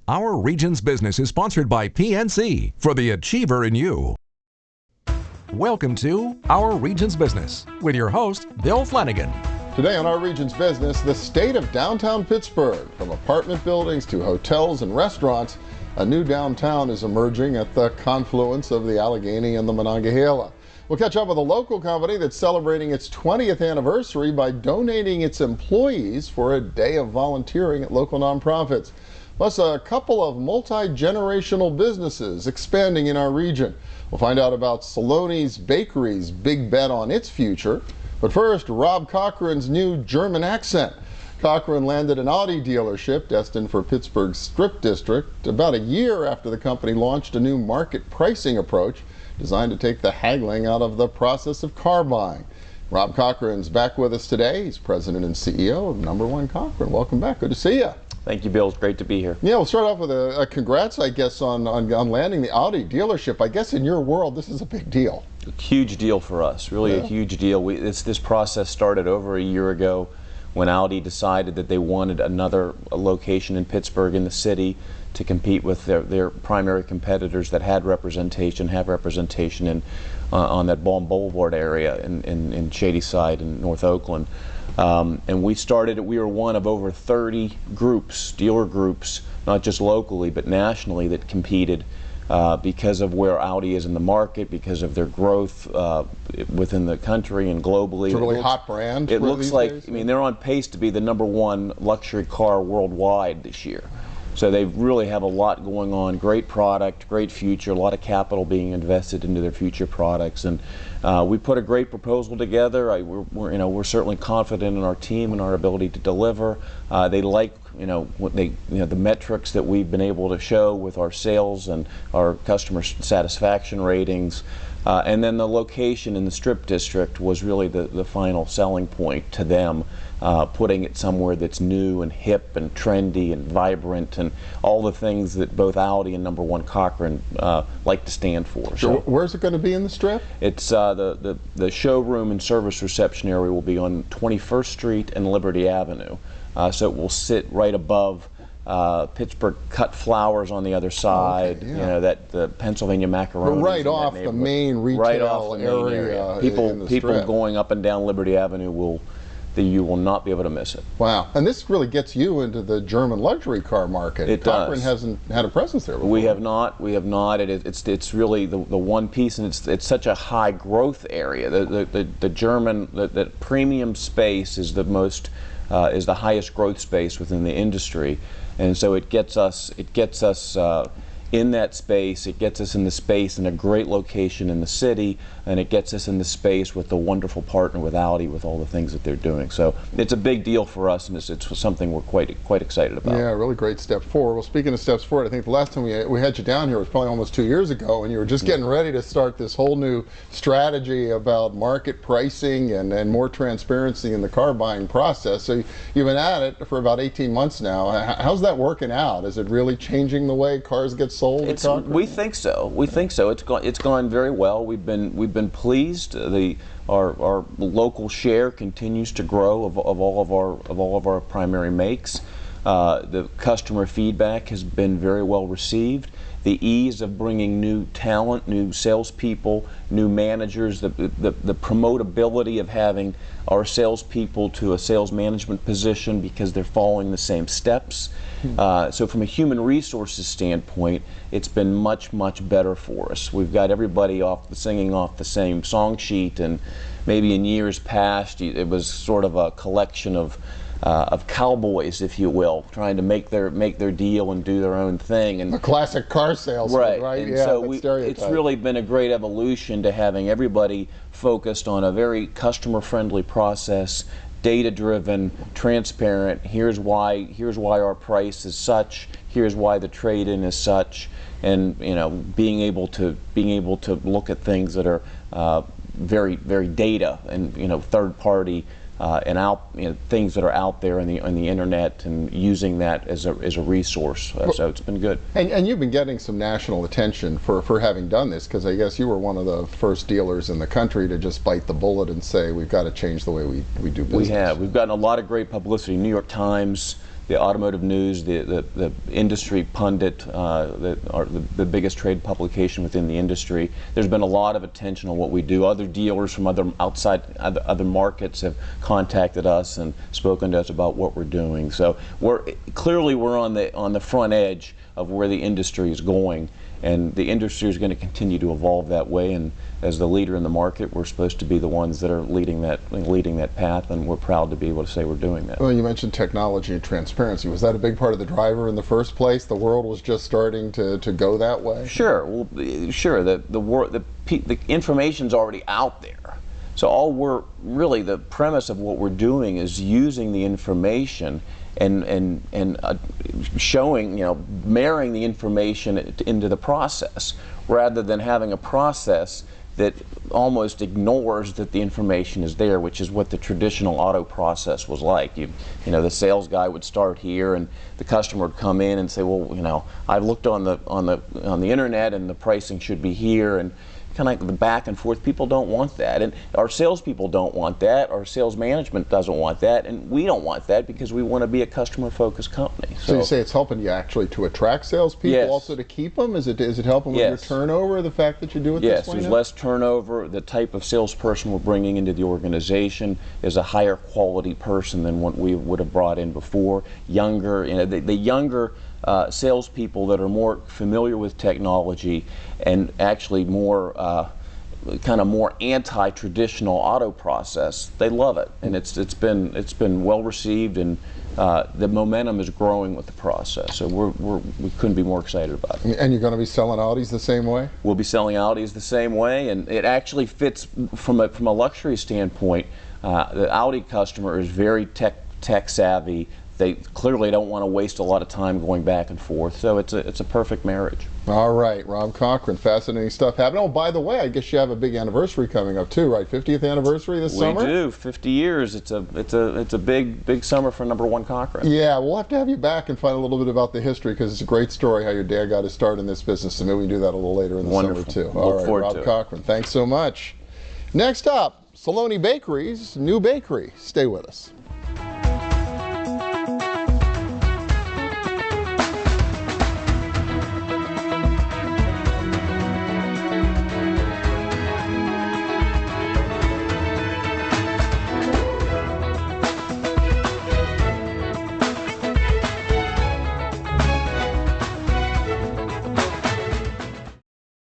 Our Region's Business is sponsored by PNC for the Achiever in you. Welcome to Our Region's Business with your host, Bill Flanagan. Today on Our Region's Business, the state of downtown Pittsburgh. From apartment buildings to hotels and restaurants, a new downtown is emerging at the confluence of the Allegheny and the Monongahela. We'll catch up with a local company that's celebrating its 20th anniversary by donating its employees for a day of volunteering at local nonprofits. Plus, a couple of multi-generational businesses expanding in our region. We'll find out about Saloni's Bakery's big bet on its future. But first, Rob Cochran's new German accent. Cochran landed an Audi dealership destined for Pittsburgh's Strip District about a year after the company launched a new market pricing approach designed to take the haggling out of the process of car buying. Rob Cochran's back with us today. He's president and CEO of Number One Cochran. Welcome back. Good to see you. Thank you, Bill. It's great to be here. Yeah, we'll start off with a congrats, I guess, on landing the Audi dealership. I guess in your world, this is a big deal. A huge deal for us, really. A huge deal. This process started over a year ago when Audi decided that they wanted another location in Pittsburgh in the city to compete with their primary competitors that have representation in on that Balm Boulevard area in Shadyside in North Oakland. And we were one of over 30 groups, dealer groups, not just locally but nationally, that competed because of where Audi is in the market, because of their growth within the country and globally. It's a really hot brand. It looks like, I mean, they're on pace to be the #1 luxury car worldwide this year. So they really have a lot going on, great product, great future, a lot of capital being invested into their future products. And we put a great proposal together. We're certainly confident in our team and our ability to deliver. They like the metrics that we've been able to show with our sales and our customer satisfaction ratings. And then the location in the Strip District was really the final selling point to them, putting it somewhere that's new and hip and trendy and vibrant and all the things that both Audi and Number One Cochran like to stand for. So where's it going to be in the Strip? It's the showroom and service reception area will be on 21st Street and Liberty Avenue. So it will sit right above Pittsburgh Cut Flowers on the other side. Okay, yeah. That the Pennsylvania macaroni. Right off the main retail area. People going up and down Liberty Avenue you will not be able to miss it. Wow. And this really gets you into the German luxury car market. It Cochran does. hasn't had a presence there before. We have not. It's really the one piece, and it's such a high growth area. The German premium space is is the highest growth space within the industry, and so it gets us in that space. It gets us in the space in a great location in the city, and it gets us in the space with the wonderful partner with Audi with all the things that they're doing. So it's a big deal for us, and it's something we're quite excited about. Yeah, really great step forward. Well, speaking of steps forward, I think the last time we had you down here was probably almost 2 years ago, and you were just getting ready to start this whole new strategy about market pricing and more transparency in the car buying process. So you've been at it for about 18 months now. How's that working out? Is it really changing the way cars get sold? We think so. We think so. It's gone very well. We've been pleased. Our local share continues to grow of all of our primary makes. The customer feedback has been very well received. The ease of bringing new talent, new salespeople, new managers, the promotability of having our salespeople to a sales management position because they're following the same steps. So from a human resources standpoint, it's been much better for us. We've got everybody singing off the same song sheet, and maybe in years past it was sort of a collection of cowboys, if you will, trying to make their deal and do their own thing. And a classic car salesman, right? And yeah, so it's really been a great evolution to having everybody focused on a very customer-friendly process, data-driven, transparent. Here's why our price is such. Here's why the trade-in is such, and being able to look at things that are very data and third-party. And things that are out there on the internet, and using that as a resource. So it's been good. And you've been getting some national attention for having done this, because I guess you were one of the first dealers in the country to just bite the bullet and say we've got to change the way we do business. We have. We've gotten a lot of great publicity. New York Times, the automotive news, the industry pundit, the biggest trade publication within the industry. There's been a lot of attention on what we do. Other dealers from other markets have contacted us and spoken to us about what we're doing. So we're on the front edge of where the industry is going, and the industry is going to continue to evolve that way. And as the leader in the market, we're supposed to be the ones that are leading that path, and we're proud to be able to say we're doing that. Well, you mentioned technology and transparency. Was that a big part of the driver in the first place? The world was just starting to go that way? Sure. Well, sure. The information's already out there. So the premise of what we're doing is using the information and showing, marrying the information into the process, rather than having a process that almost ignores that the information is there, which is what the traditional auto process was like. The sales guy would start here, and the customer would come in and say, well, I looked on the internet, and the pricing should be here, and kind of like the back and forth. People don't want that, and our salespeople don't want that. Our sales management doesn't want that, and we don't want that, because we want to be a customer-focused company. So you say it's helping you actually to attract salespeople, yes. Also to keep them? Is it helping with yes. your turnover? The fact that you do it yes, this way? There's now? less turnover. The type of salesperson we're bringing into the organization is a higher quality person than what we would have brought in before. Younger, the younger salespeople that are more familiar with technology and actually more more anti-traditional auto process, they love it, and it's been well received, and the momentum is growing with the process. So we couldn't be more excited about it. And you're going to be selling Audis the same way? We'll be selling Audis the same way, and it actually fits from a luxury standpoint. The Audi customer is very tech savvy. They clearly don't want to waste a lot of time going back and forth, so it's a perfect marriage. All right, Rob Cochran, fascinating stuff happening. Oh, by the way, I guess you have a big anniversary coming up too, right? 50th anniversary this summer? We do. 50 years. It's a big summer for #1 Cochran. Yeah, we'll have to have you back and find a little bit about the history, because it's a great story how your dad got his start in this business, and maybe we can do that a little later in the Wonderful. summer too. Look forward Rob to it. Cochran, thanks so much. Next up, Saloni Bakery's new bakery. Stay with us.